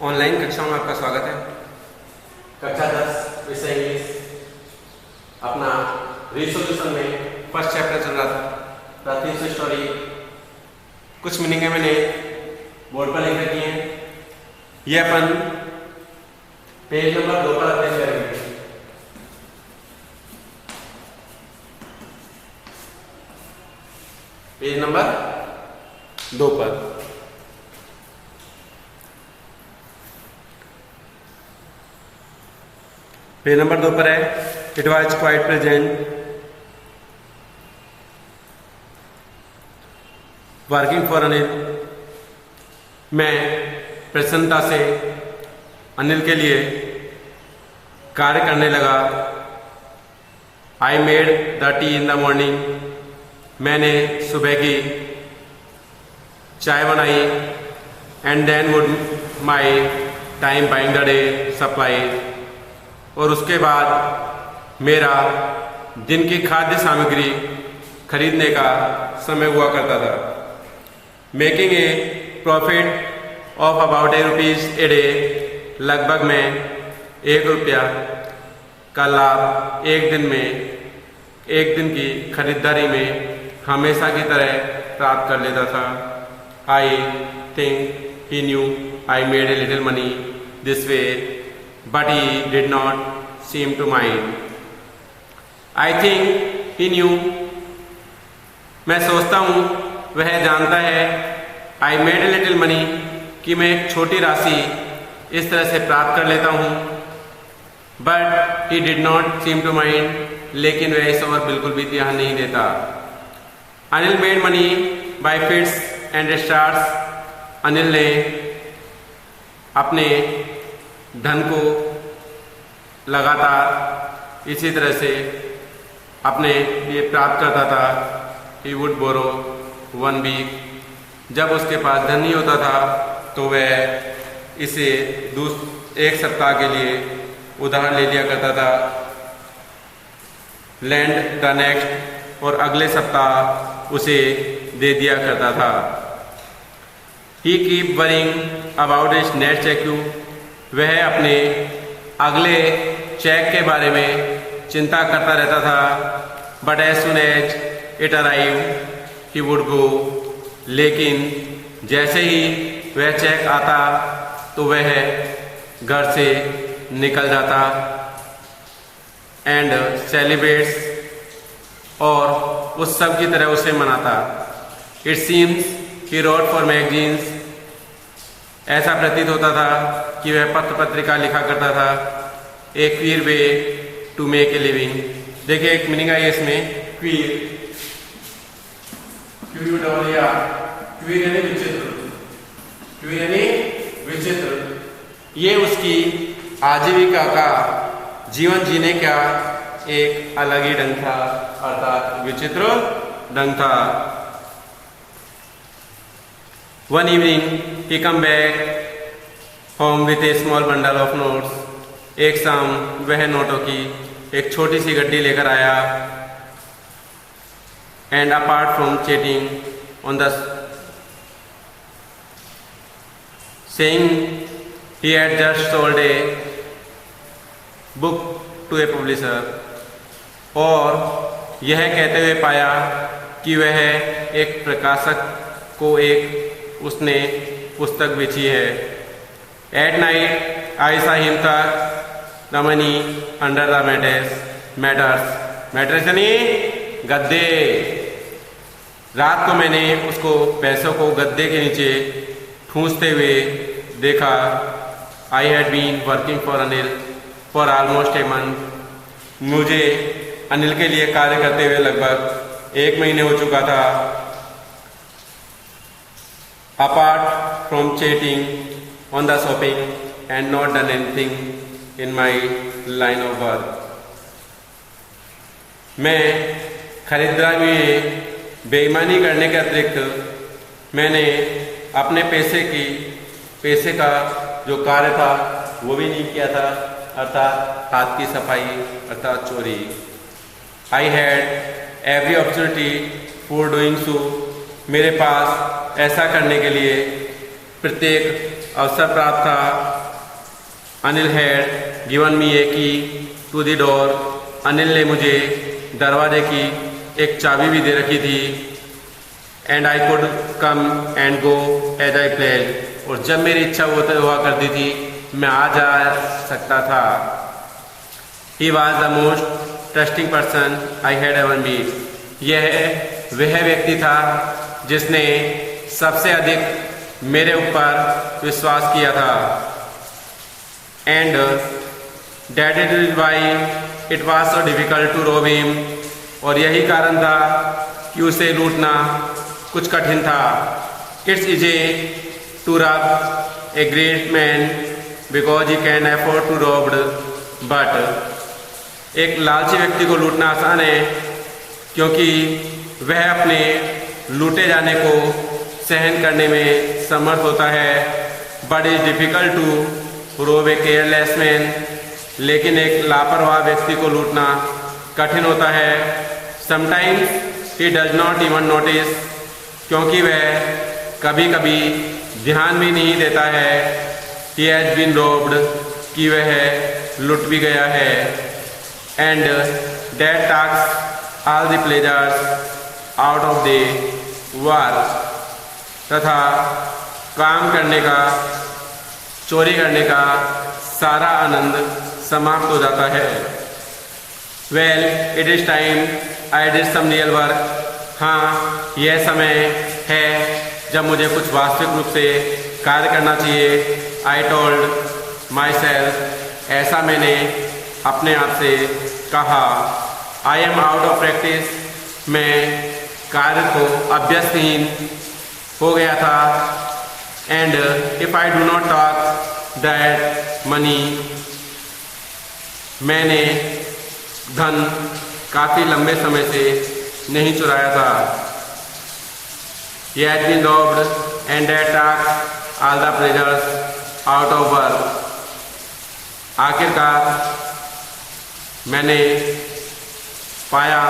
Online कक्षाओं में आपका स्वागत है। कक्षा 10 विषय इंग्लिश अपना रिसोल्यूशन में फर्स्ट चैप्टर चल रहा था। प्राथमिक स्टोरी कुछ मीनिंग मैंने बोर्ड पर लिख रखी है। ये अपन पेज नंबर 2 पर अध्ययन करेंगे। पेज नंबर 2 पर पेज नंबर 2 पर है। It was quite present working for Anil. मैं प्रसन्नता से अनिल के लिए कार्य करने लगा। I made the tea in the morning. मैंने सुबह की चाय बनाई। And then would my time buying the day supply. और उसके बाद मेरा दिन की खाद्य सामग्री खरीदने का समय हुआ करता था। Making a profit of about ₹1 a day. लगभग मैं ₹1 का लाभ एक दिन की खरीदारी में हमेशा की तरह प्राप्त कर लेता था। I think he new I made a little money this way but he did not seem to mind. I think he knew. मैं सोचता हूँ वह जानता है। I made a little money कि मैं एक छोटी राशि इस तरह से प्राप्त कर लेता हूँ। But he did not seem to mind. लेकिन वह इस ओर बिल्कुल भी ध्यान नहीं देता। Anil made money by fits and starts. Anil ने अपने धन को लगातार इसी तरह से अपने लिए प्राप्त करता था। He would borrow 1 week. जब उसके पास धन नहीं होता था तो वह इसे 1 सप्ताह के लिए उधार ले लिया करता था। Lend the next. और अगले सप्ताह उसे दे दिया करता था। He keep worrying about his next check. वह अपने अगले चेक के बारे में चिंता करता रहता था। But as soon as it arrive he would go. लेकिन जैसे ही वह चेक आता तो वह घर से निकल जाता। एंड सेलिब्रेट्स और उस सब की तरह उसे मनाता। It seems he wrote for magazines. ऐसा प्रतीत होता था कि वह पत्र पत्रिका लिखा करता था। A queer way to make a living. देखिए एक मीनिंग आई है इसमें, क्वीर, क्वीर यानी विचित्र, क्वीर यानी विचित्र। ये उसकी आजीविका का, जीवन जीने का एक अलग ही ढंग था, अर्थात विचित्र ढंग था। One evening he come back home with a small bundle of notes. एक शाम वह नोटों की एक छोटी सी गड्डी लेकर आया। And apart from chatting on the saying he had just sold a book to a publisher. और यह कहते हुए पाया कि वह एक प्रकाशक को उसने पुस्तक बेची है। एट नाइट आई सा him the money under the matters यानी गद्दे। रात को मैंने उसको पैसों को गद्दे के नीचे ठूंसते हुए देखा। I had been working for Anil for almost a month. मुझे अनिल के लिए कार्य करते हुए लगभग 1 महीने हो चुका था। Apart from chatting on the shopping and not done anything in my line of work. मैं खरीदारी में बेईमानी करने के अतिरिक्त मैंने अपने पैसे का जो कार्य था वो भी नहीं किया था, अर्थात हाथ की सफाई, अर्थात चोरी। I had every opportunity for doing so. मेरे पास ऐसा करने के लिए प्रत्येक अवसर प्राप्त था। अनिल हैड गिवन मी ए की टू द डोर। अनिल ने मुझे दरवाजे की एक चाबी भी दे रखी थी। And I could come and go as I played. और जब मेरी इच्छा हुआ करती थी मैं आ जा सकता था। He was the most trusting person I had ever meet. यह वह व्यक्ति था जिसने सबसे अधिक मेरे ऊपर विश्वास किया था। And that is why it was so difficult to rob him. और यही कारण था कि उसे लूटना कुछ कठिन था। It's easy to rob a great man because he can afford to robbed, but एक लालची व्यक्ति को लूटना आसान है क्योंकि वह अपने लूटे जाने को सहन करने में समर्थ होता है। बट इज डिफिकल्ट टू रोब ए केयरलेस मैन। लेकिन एक लापरवाह व्यक्ति को लूटना कठिन होता है। Sometimes he does not even notice, क्योंकि वह कभी कभी ध्यान भी नहीं देता है ही हैज बीन रोब्ड, कि वह लुट भी गया है। And that takes all the pleasures out of the work. तथा काम करने का, चोरी करने का सारा आनंद समाप्त हो जाता है। Well it is time I did some real work. हाँ, यह समय है जब मुझे कुछ वास्तविक रूप से कार्य करना चाहिए। आई टोल्ड माई सेल्फ, ऐसा मैंने अपने आप से कहा। I am out of practice, मैं कार्य को अभ्यस्तहीन हो गया था। And if I do not talk that money, मैंने धन काफ़ी लंबे समय से नहीं चुराया था। He had been robbed and that took all the pleasures out of work. आखिरकार मैंने पाया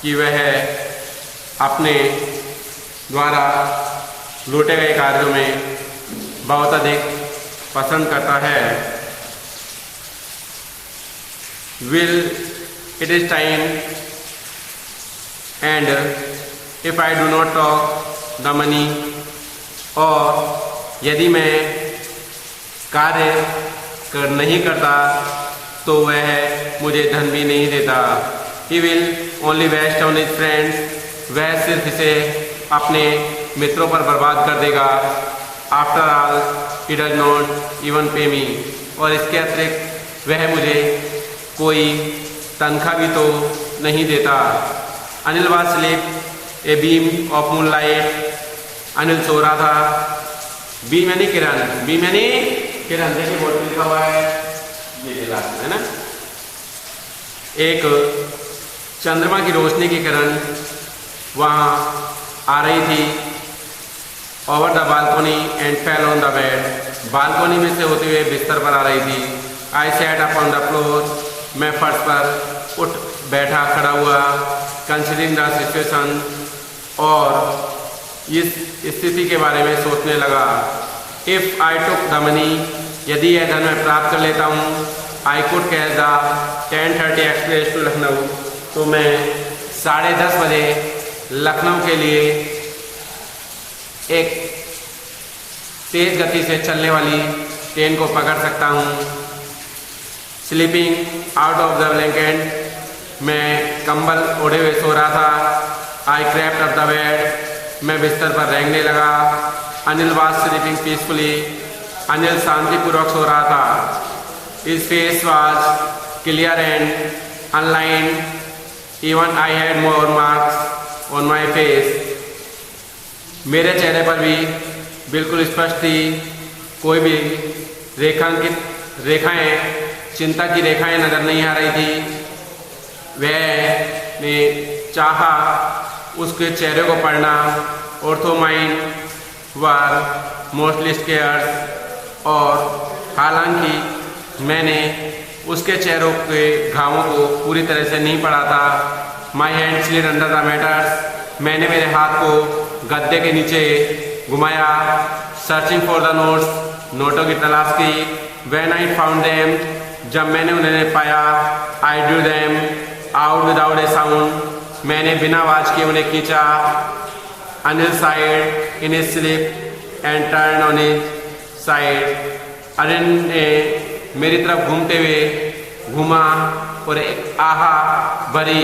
कि वह अपने द्वारा लूटे गए कार्यों में बहुत अधिक पसंद करता है। Will it is time and if I do not talk the money, और यदि मैं कार्य नहीं करता तो वह मुझे धन भी नहीं देता। He will only waste on his friends, वह सिर्फ इसे अपने मित्रों पर बर्बाद कर देगा। After all, he does not even pay me, और इसके अतिरिक्त वह मुझे कोई तनख्वाह भी तो नहीं देता। Anil was sleep a beam of moonlight, Anil सो रहा था। बीम यानी किरण, बीम यानी किरण, देखिए बोर्ड लिखा हुआ है, ये लास्ट है ना। एक चंद्रमा की रोशनी की किरण वहाँ आ रही थी over the balcony and fell on the bed, balcony में से होते हुए बिस्तर पर आ रही थी। I sat up on the floor, मैं फर्श पर उठ बैठा, खड़ा हुआ। कंसिडरिंग द सिचुएशन, और इस स्थिति के बारे में सोचने लगा। If I took the money, यदि यह धन मैं प्राप्त कर लेता हूँ, I could catch the 10:30 express to Lucknow, तो मैं 10:30 बजे लखनऊ के लिए एक तेज गति से चलने वाली ट्रेन को पकड़ सकता हूँ। Sleeping out of the blanket, मैं कंबल ओढ़े हुए सो रहा था। आई क्रैप्ड अप द बेड, मैं बिस्तर पर रेंगने लगा। Anil was sleeping peacefully, Anil शांतिपूर्वक सो रहा था। His face was clear and unlined, even I had more marks on my face, मेरे चेहरे पर भी बिल्कुल स्पष्ट थी, कोई भी रेखाएं, चिंता की रेखाएं नजर नहीं आ रही थी। वह ने चाहा उसके चेहरे को पढ़ना। Ortho mind were mostly scared, और हालांकि मैंने उसके चेहरों के घावों को पूरी तरह से नहीं पढ़ा था। My hand slid under the matters, मैंने मेरे हाथ को गद्दे के नीचे घुमाया। सर्चिंग फॉर द नोट्स, नोटों की तलाश की। When I found them, जब मैंने उन्हें पाया, I drew them out without a sound, मैंने बिना आवाज के उन्हें खींचा। Anil sighed in his sleep and turned on his side. Anil ने मेरी तरफ घूमते हुए घूमा और एक आहा भरी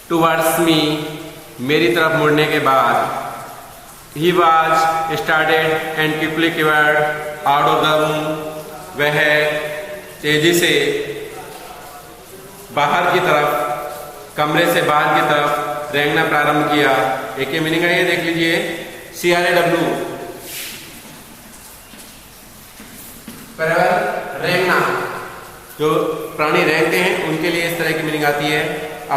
टुवर्ड्स मी, मेरी तरफ मुड़ने के बाद he was started and quickly covered out of the room, वह तेजी से बाहर की तरफ, कमरे से बाहर की तरफ रेंगना प्रारंभ किया। एक मीनिंग है ये, देख लीजिए। CRAW बराबर रेंगना, जो प्राणी रेंगते हैं उनके लिए इस तरह की मीनिंग आती है।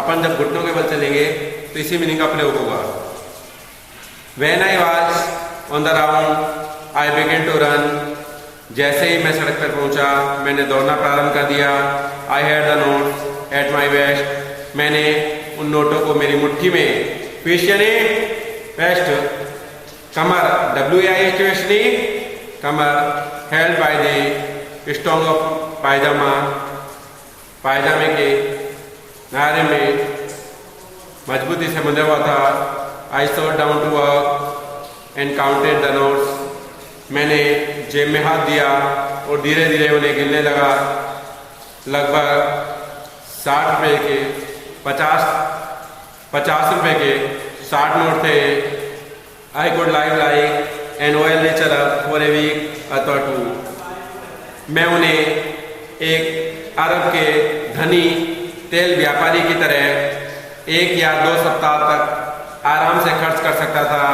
अपन जब घुटनों के बल चलेंगे तो इसी मीनिंग का प्रयोग होगा। When I was on the round, I began to run. जैसे ही मैं सड़क पर पहुंचा, मैंने दौड़ना प्रारंभ कर दिया। I had the notes at my waist. मैंने उन नोटों को मेरी मुट्ठी में, वेस्ट यानी वेस्ट, कमर, WAIST वेस्ट नहीं, कमर, held by the string of पायजामा, पायजामे के नारे में मजबूती से बंधा हुआ था। I sat down to work and counted the notes. मैंने जेब में हाथ दिया और धीरे धीरे उन्हें गिनने लगा। लगभग 60 रुपये के 50 रुपये के 60 नोट थे। I could live like an oil nature for a week or two. मैं उन्हें एक अरब के धनी तेल व्यापारी की तरह 1 या 2 सप्ताह तक आराम से खर्च कर सकता था।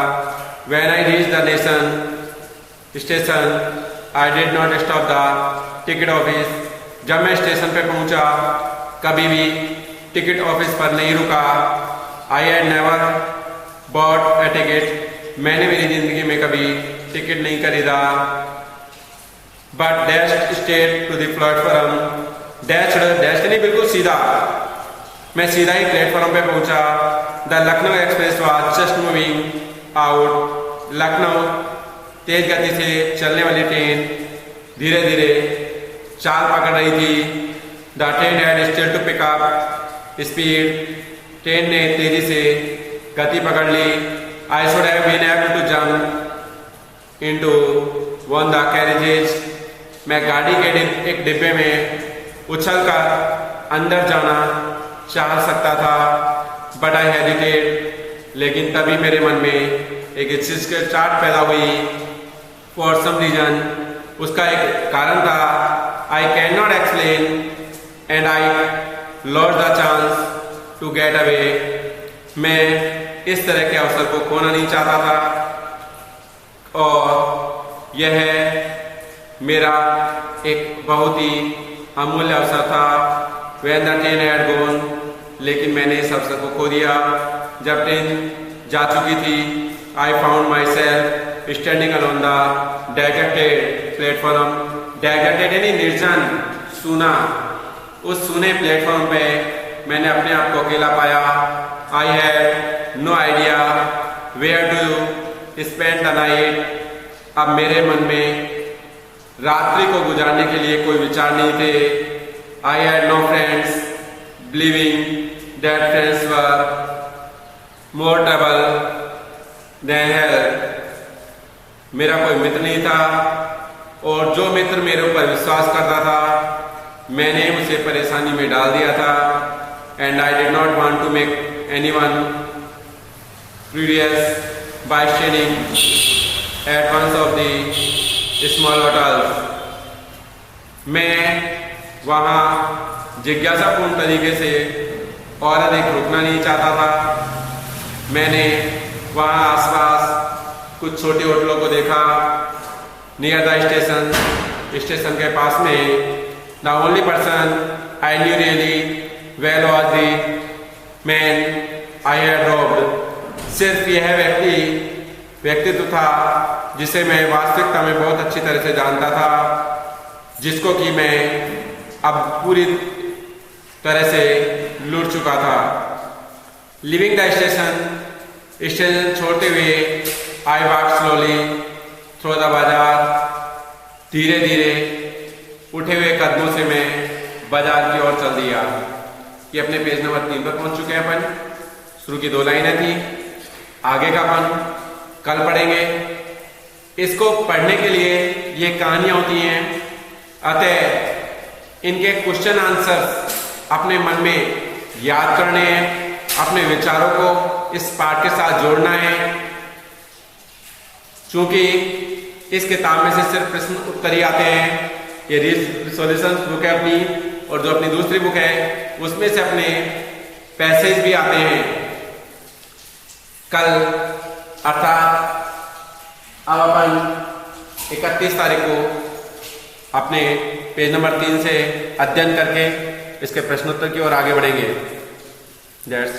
When I reached the station, I did not stop the ticket office. जब मैं स्टेशन पे पहुंचा, कभी भी टिकट ऑफिस पर नहीं रुका। I had never bought a ticket. मैंने मेरी जिंदगी में कभी टिकट नहीं खरीदा। But dashed straight to the platform. Dash नहीं, बिल्कुल सीधा। मैं सीधा ही प्लेटफॉर्म पे पहुंचा। The Lucknow express was just moving out. Lucknow तेज गति से चलने वाली ट्रेन धीरे धीरे चाल पकड़ रही थी। The train had still to pick up speed. Train ने तेजी से गति पकड़ ली। I should have been able to jump into one the carriages. मैं गाड़ी के एक डिब्बे में उछलकर अंदर जाना चाह सकता था। बट आई हेजिटेड, लेकिन तभी मेरे मन में एक चार्ट पैदा हुई। फॉर सम रीजन, उसका एक कारण था। I can not explain and I lost the chance to get away. मैं इस तरह के अवसर को खोना नहीं चाहता था और यह मेरा एक बहुत ही अमूल्य अवसर था। When the train had gone, लेकिन मैंने इस अवसर को खो दिया। जब ट्रेन जा चुकी थी, I found myself standing on the deserted platform. Deserted यानी निर्जन, सूना। उस सूने प्लेटफॉर्म पे मैंने अपने आप को अकेला पाया। I had no idea where to spend the night. अब मेरे मन में रात्रि को गुजारने के लिए कोई विचार नहीं थे। I had no friends, believing that friends were more trouble than hell. मेरा कोई मित्र नहीं था और जो मित्र मेरे ऊपर विश्वास करता था, मैंने उसे परेशानी में डाल दिया था। And I did not want to make anyone furious by staying at one of the small hotels. मैं वहाँ जिज्ञासापूर्ण तरीके से और अधिक रुकना नहीं चाहता था। मैंने वहाँ आसपास कुछ छोटी होटलों को देखा। नियर द स्टेशन, स्टेशन के पास में the only person I knew really well was the man I had robbed. सिर्फ यह व्यक्तित्व था जिसे मैं वास्तविकता में बहुत अच्छी तरह से जानता था, जिसको कि मैं अब पूरी तरह से लूट चुका था। लिविंग द स्टेशन, स्टेशन छोड़ते हुए I walk slowly, through the bazaar, धीरे धीरे उठे हुए कदमों से मैं बाजार की ओर चल दिया। ये अपने पेज नंबर 3 पर पहुंच चुके हैं अपन। शुरू की 2 लाइनें थी, आगे का अपन कल पढ़ेंगे। इसको पढ़ने के लिए ये कहानियां होती हैं, अतः इनके क्वेश्चन आंसर्स अपने मन में याद करने हैं, अपने विचारों को इस पाठ के साथ जोड़ना है। चूंकि इस किताब में से सिर्फ प्रश्न उत्तर ही आते हैं। ये सॉल्यूशन बुक है अपनी, और जो अपनी दूसरी बुक है उसमें से अपने पैसेज भी आते हैं। कल अर्थात अब अपन 31 तारीख को अपने पेज नंबर 3 से अध्ययन करके इसके प्रश्नोत्तर की ओर आगे बढ़ेंगे। दैट्स